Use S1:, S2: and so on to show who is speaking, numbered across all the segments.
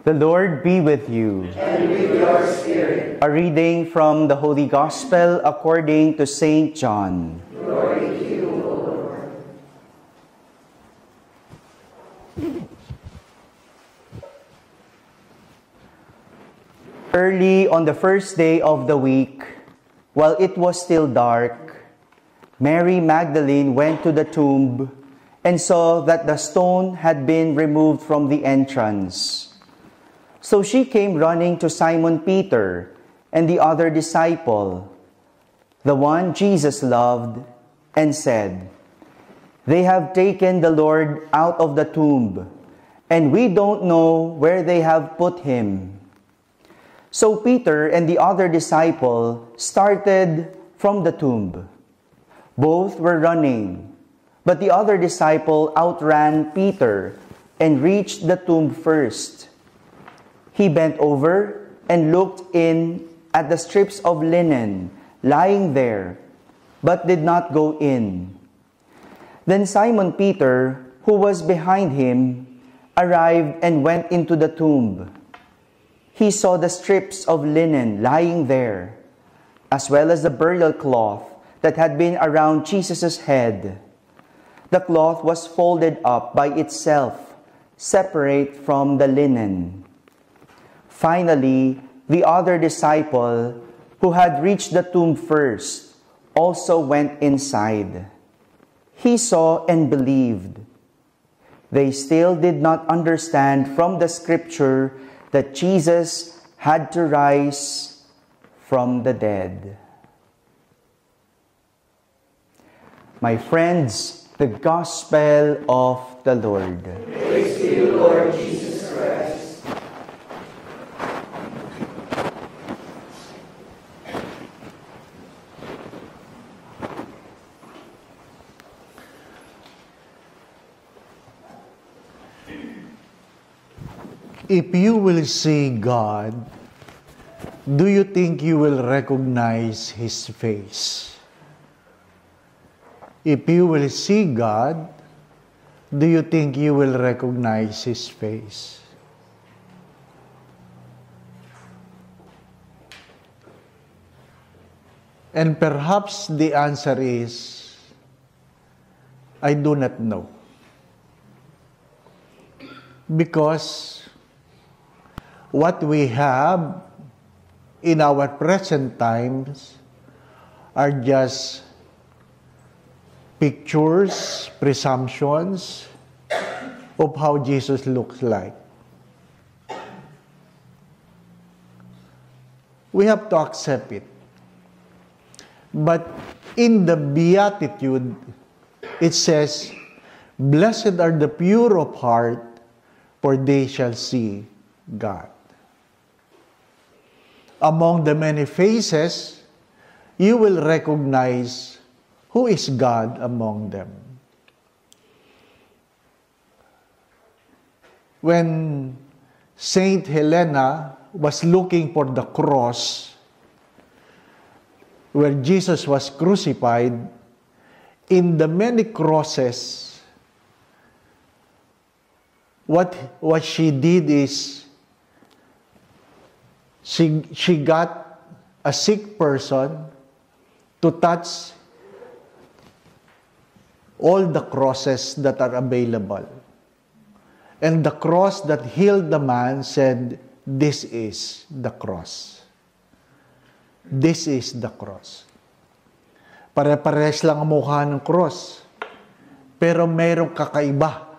S1: The Lord be with you.
S2: And with your spirit.
S1: A reading from the Holy Gospel according to Saint John.
S2: Glory to you, O Lord.
S1: Early on the first day of the week, while it was still dark, Mary Magdalene went to the tomb and saw that the stone had been removed from the entrance. So she came running to Simon Peter and the other disciple, the one Jesus loved, and said, "They have taken the Lord out of the tomb, and we don't know where they have put him." So Peter and the other disciple started from the tomb. Both were running, but the other disciple outran Peter and reached the tomb first. He bent over and looked in at the strips of linen lying there, but did not go in. Then Simon Peter, who was behind him, arrived and went into the tomb. He saw the strips of linen lying there, as well as the burial cloth that had been around Jesus' head. The cloth was folded up by itself, separate from the linen. Finally, the other disciple, who had reached the tomb first, also went inside. He saw and believed. They still did not understand from the scripture that Jesus had to rise from the dead. My friends, the Gospel of the Lord.
S2: Praise to you, Lord Jesus Christ.
S3: If you will see God, do you think you will recognize His face? If you will see God, do you think you will recognize His face? And perhaps the answer is, I do not know. Because what we have in our present times are just pictures, presumptions of how Jesus looks like. We have to accept it. But in the Beatitude, it says, "Blessed are the pure of heart, for they shall see God." Among the many faces, you will recognize who is God among them. When Saint Helena was looking for the cross where Jesus was crucified, in the many crosses, what she did is she got a sick person to touch all the crosses that are available. And the cross that healed the man said, "This is the cross. This is the cross." Pare-pares lang ang mukha ng cross, pero mayroong kakaiba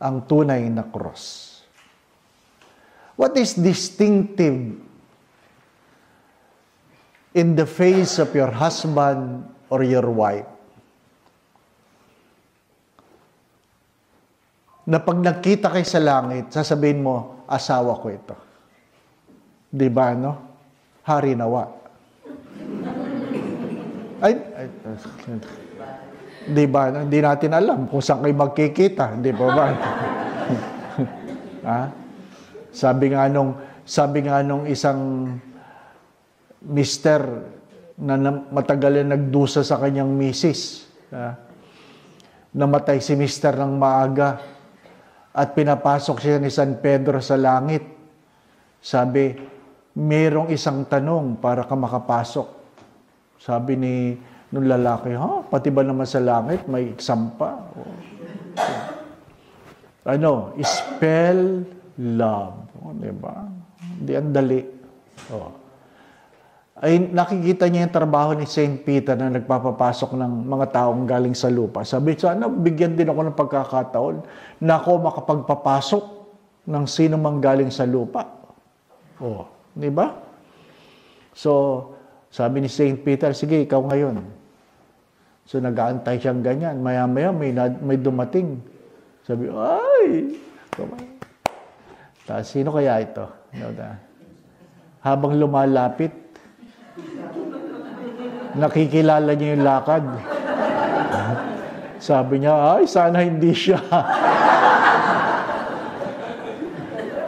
S3: ang tunay na cross. What is distinctive in the face of your husband or your wife? Na pag nagkita kayo sa langit, sasabihin mo, asawa ko ito. Di ba, no? Hari nawa. Di ba? No? Hindi natin alam kung saan kayo magkikita. Di ba ba? Ha? Sabi nga nung isang mister na matagal na nagdusa sa kanyang misis. Namatay si mister ng maaga at pinapasok siya ni San Pedro sa langit. Sabi, merong isang tanong para ka makapasok. Sabi nung lalaki, pati ba naman sa langit may exam pa? Spell love. Diba? Hindi ang dali. Ay nakikita niya yung trabaho ni St. Peter na nagpapapasok ng mga taong galing sa lupa. Sabi, sana bigyan din ako ng pagkakataon na ako makapagpapasok ng sino mang galing sa lupa. Di ba? So, sabi ni St. Peter, sige, ikaw ngayon. So, nag-aantay siyang ganyan. Maya-maya, may dumating. Sabi, ay! Tapos, sino kaya ito? Habang lumalapit, nakikilala niya yung lakad. Sabi niya, ay, sana hindi siya.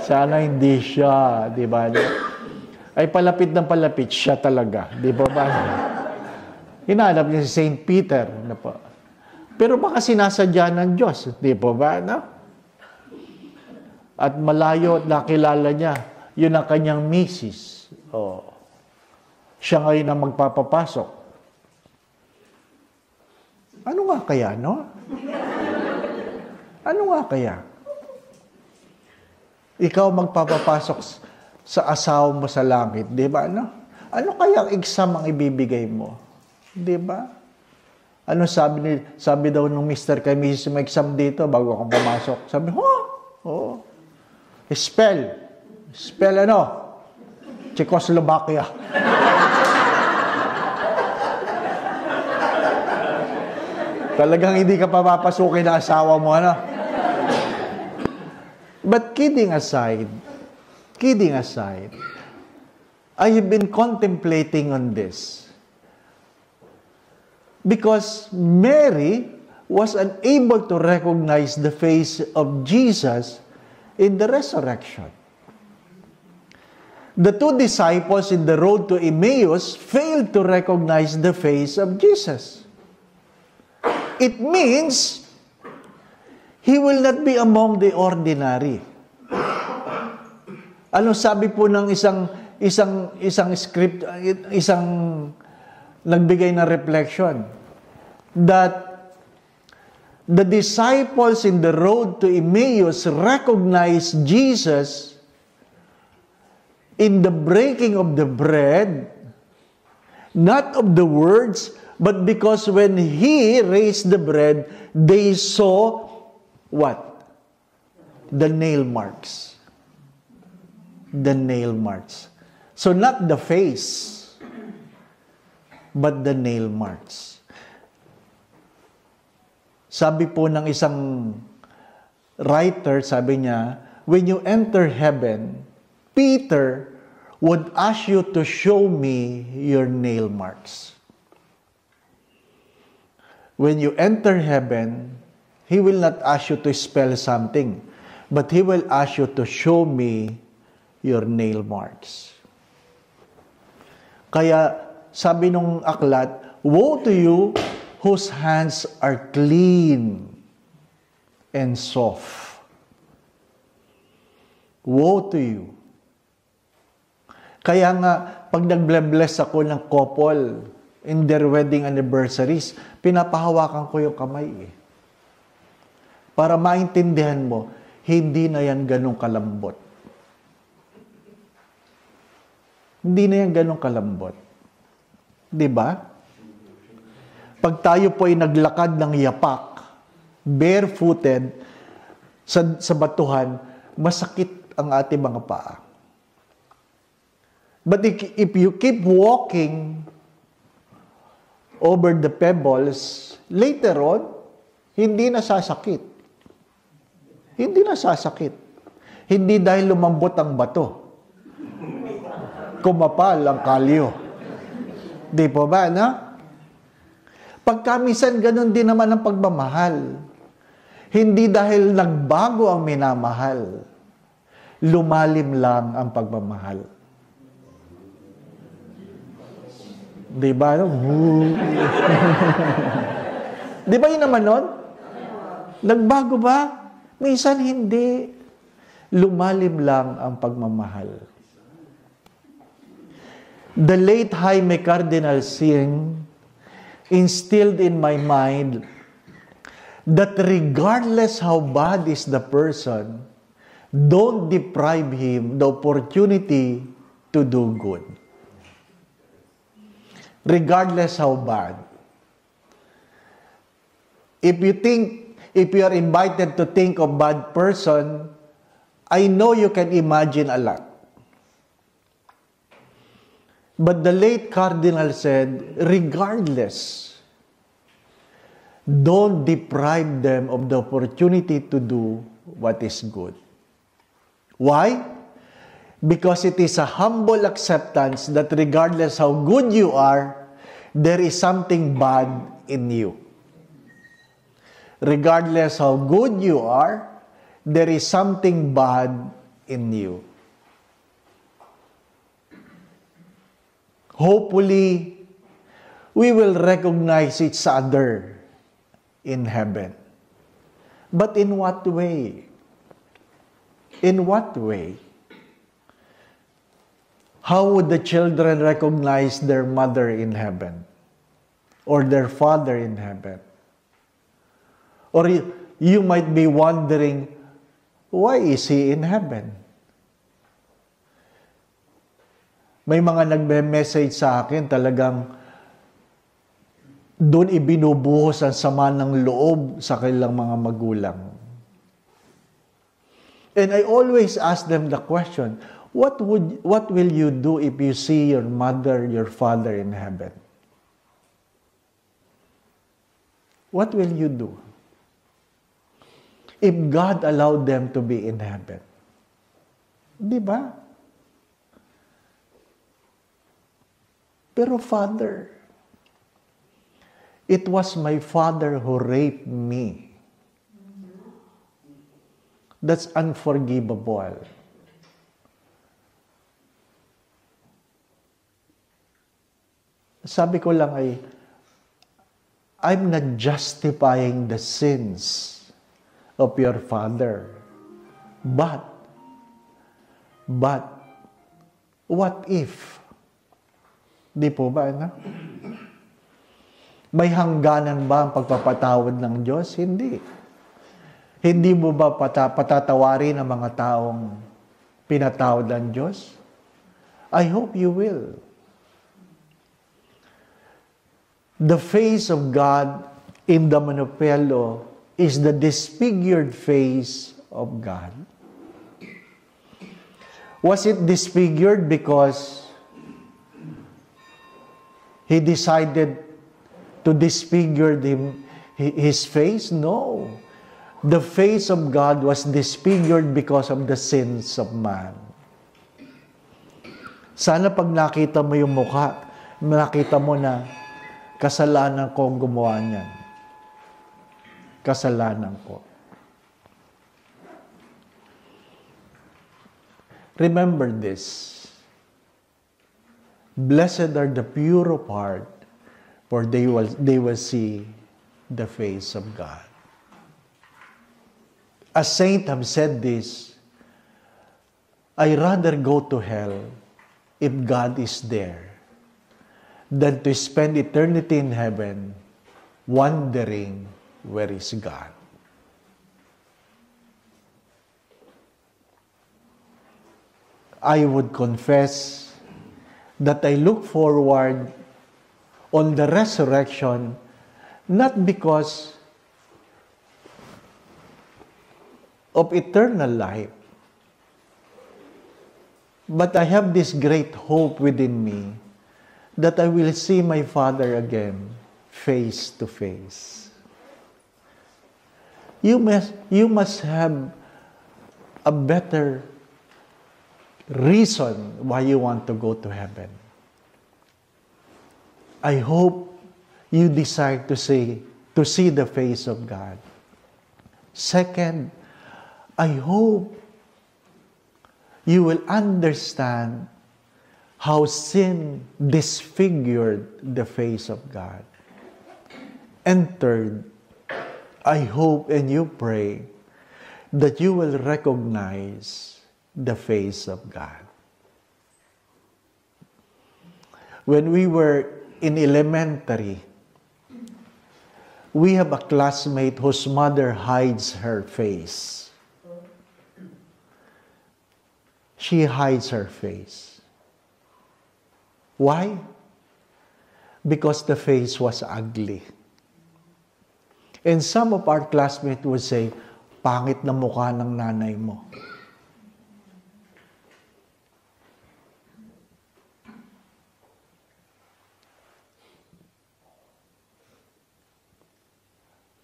S3: Sana hindi siya, di ba? Ay, palapit ng palapit siya talaga. Di ba ba? Hinahanap niya si St. Peter. Pero baka sinasadya ng Diyos. Di ba ba? No? At malayo at nakilala niya, yun ang kanyang misis. Siya ngayon ang magpapapasok. Ano nga kaya, no? Ano nga kaya? Ikaw magpapapasok sa asawa mo sa langit, di ba? Ano kaya ang exam ang ibibigay mo? Di ba? Ano sabi daw nung Mr. kay Mrs. may exam dito bago akong pumasok? Sabi, Spell ano? Czechoslovakia. Talagang hindi ka papapasukin na asawa mo, ano? But kidding aside, I have been contemplating on this. Because Mary was unable to recognize the face of Jesus in the resurrection. The two disciples in the road to Emmaus failed to recognize the face of Jesus. It means He will not be among the ordinary. Ano sabi po ng isang script, isang nagbigay na reflection? That the disciples in the road to Emmaus recognized Jesus in the breaking of the bread, not of the words, but because when He raised the bread, they saw what? The nail marks. The nail marks. So not the face, but the nail marks. Sabi po ng isang writer, sabi niya, when you enter heaven, Peter would ask you to show me your nail marks. When you enter heaven, He will not ask you to spell something, but He will ask you to show me your nail marks. Kaya sabi nung aklat, woe to you whose hands are clean and soft. Woe to you. Kaya nga, pag nag-bless ako ng couple in their wedding anniversaries, pinapahawakan ko yung kamay para maintindihan mo, hindi na yan ganong kalambot. Hindi na yan ganong kalambot. Di ba? Pag tayo po ay naglakad ng yapak, barefooted, sa batuhan, masakit ang ating mga paa. But if you keep walking over the pebbles, later on, hindi na sasakit. Hindi na sasakit. Hindi dahil lumambot ang bato. Kumapal ang kalyo. Di po ba, na? Pagkamisan, ganun din naman ang pagmamahal. Hindi dahil nagbago ang minamahal. Lumalim lang ang pagmamahal. Di ba? Di ba yun naman nun? Nagbago ba? Minsan hindi. Lumalim lang ang pagmamahal. The late Jaime Cardinal Singh instilled in my mind that regardless how bad is the person, don't deprive him the opportunity to do good. Regardless how bad. If you are invited to think of bad person, I know you can imagine a lot. But the late Cardinal said, regardless, don't deprive them of the opportunity to do what is good. Why? Because it is a humble acceptance that regardless how good you are, there is something bad in you. Regardless how good you are, there is something bad in you. Hopefully, we will recognize each other in heaven. But in what way? In what way? How would the children recognize their mother in heaven? Or their father in heaven? Or you might be wondering, why is he in heaven? May mga nagme-message sa akin, talagang doon ibinubuhos ang sama ng loob sa kanilang mga magulang. And I always ask them the question, what will you do if you see your mother, your father in heaven? What will you do? If God allowed them to be in heaven. Di ba? Pero Father, it was my father who raped me. That's unforgivable. Sabi ko lang ay, I'm not justifying the sins of your father. But, what if? Di po ba, ano? May hangganan ba ang pagpapatawad ng Diyos? Hindi. Hindi mo ba patatawarin ang mga taong pinatawad ng Diyos? I hope you will. The face of God in the Manupelo is the disfigured face of God. Was it disfigured because He decided to disfigure his face? No. The face of God was disfigured because of the sins of man. Sana pag nakita mo yung mukha, nakita mo na kasalanan ko ang gumawa niyan. Kasalanan ko. Remember this. Blessed are the pure of heart, for they will see the face of God. A saint have said this, I rather go to hell if God is there than to spend eternity in heaven wondering where is God. I would confess that I look forward on the resurrection not because of eternal life, but I have this great hope within me that I will see my Father again face to face. You must have a better reason why you want to go to heaven. I hope you decide to see the face of God. Second, I hope you will understand how sin disfigured the face of God. And third, I hope and you pray that you will recognize the face of God. When we were in elementary, we have a classmate whose mother hides her face. She hides her face. Why? Because the face was ugly. And some of our classmates would say, pangit na mukha ng nanay mo.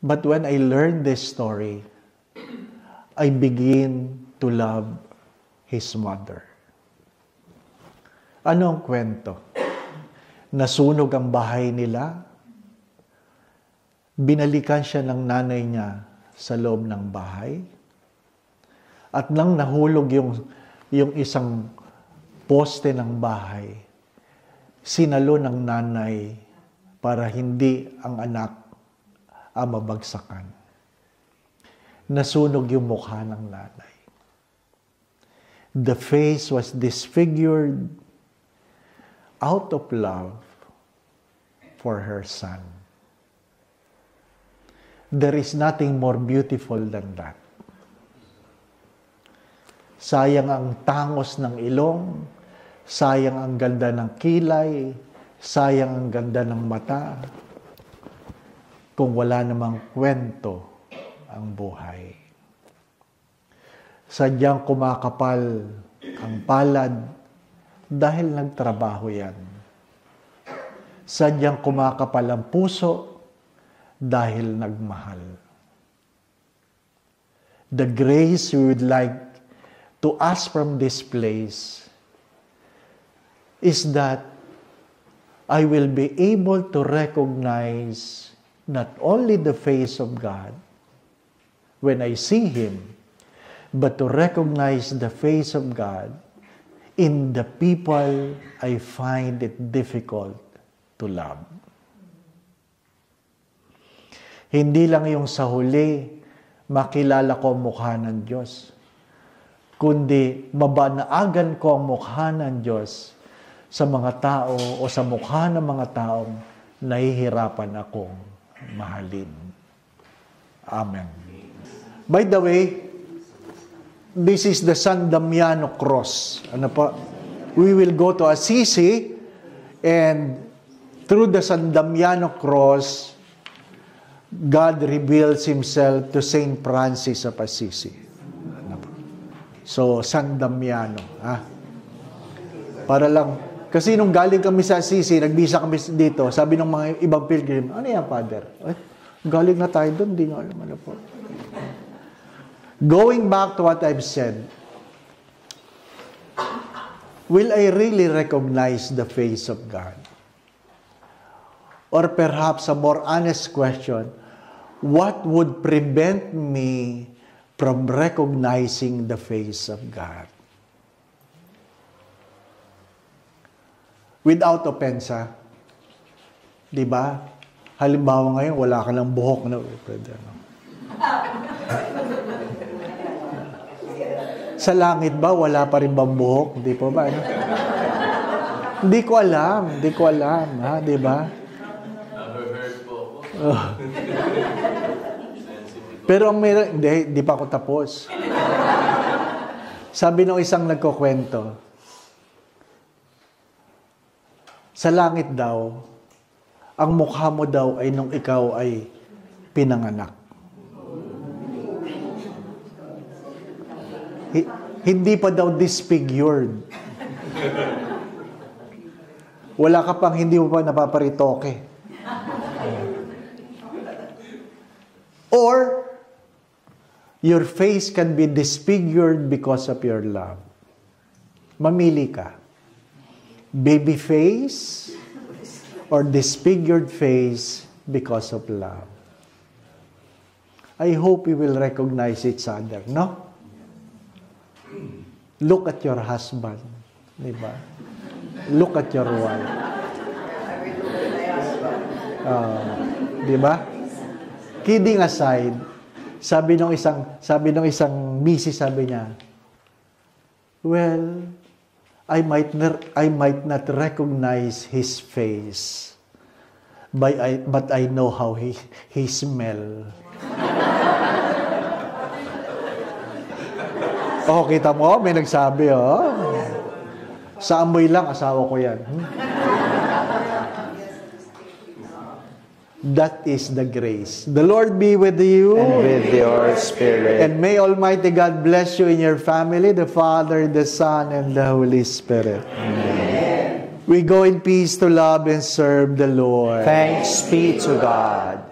S3: But when I learned this story, I begin to love his mother. Ano ang kwento? Nasunog ang bahay nila. Binalikan siya ng nanay niya sa loob ng bahay. At nang nahulog yung isang poste ng bahay, sinalo ng nanay para hindi ang anak ang mabagsakan. Nasunog yung mukha ng nanay. The face was disfigured out of love for her son. There is nothing more beautiful than that. Sayang ang tangos ng ilong, sayang ang ganda ng kilay, sayang ang ganda ng mata, kung wala namang kwento ang buhay. Sadyang kumakapal ang palad dahil nagtrabaho yan. Sadyang kumakapal ang puso dahil nagmahal. The grace we would like to ask from this place is that I will be able to recognize not only the face of God when I see Him, but to recognize the face of God in the people I find it difficult to love. Hindi lang yung sa huli, makilala ko ang mukha ng Diyos, kundi mabanaagan ko ang mukha ng Diyos sa mga tao o sa mukha ng mga taong nahihirapan akong mahalin. Amen. By the way, this is the San Damiano cross. Ano pa? We will go to Assisi, and through the San Damiano cross, God reveals Himself to Saint Francis of Assisi. Ano pa? So, San Damiano. Para lang, kasi nung galing kami sa Assisi, nagbisa kami dito, sabi ng mga ibang pilgrim, ano yan, Father? Galing na tayo doon, hindi nga alam ano po. Going back to what I've said, will I really recognize the face of God? Or perhaps a more honest question, what would prevent me from recognizing the face of God? Without offense, di ba? Halimbawa ngayon, wala ka ng buhok na, pwede, no? Sa langit ba, wala pa rin bang buhok? Di po ba? Ano? Hindi ko alam, ha? Di ba? Pero ang meron, hindi pa ako tapos. Sabi ng isang nagkukwento, sa langit daw, ang mukha mo daw ay nung ikaw ay pinanganak. Hindi pa daw disfigured. Wala ka pang hindi mo pa napaparitoke. Or, your face can be disfigured because of your love. Mamili ka. Baby face or disfigured face because of love. I hope we will recognize each other, no? Look at your husband, di ba? Look at your wife. Di ba? Kidding aside, sabi ng isang misis, sabi niya, well, I might not recognize his face, but I know how he smell. Oh, kita mo, may nagsabi, oh. Sa amoy lang, asawa ko yan. That is the grace. The Lord be with you.
S1: And with your spirit.
S3: And may Almighty God bless you in your family, the Father, the Son, and the Holy Spirit.
S1: Amen.
S3: We go in peace to love and serve the Lord.
S1: Thanks be to God.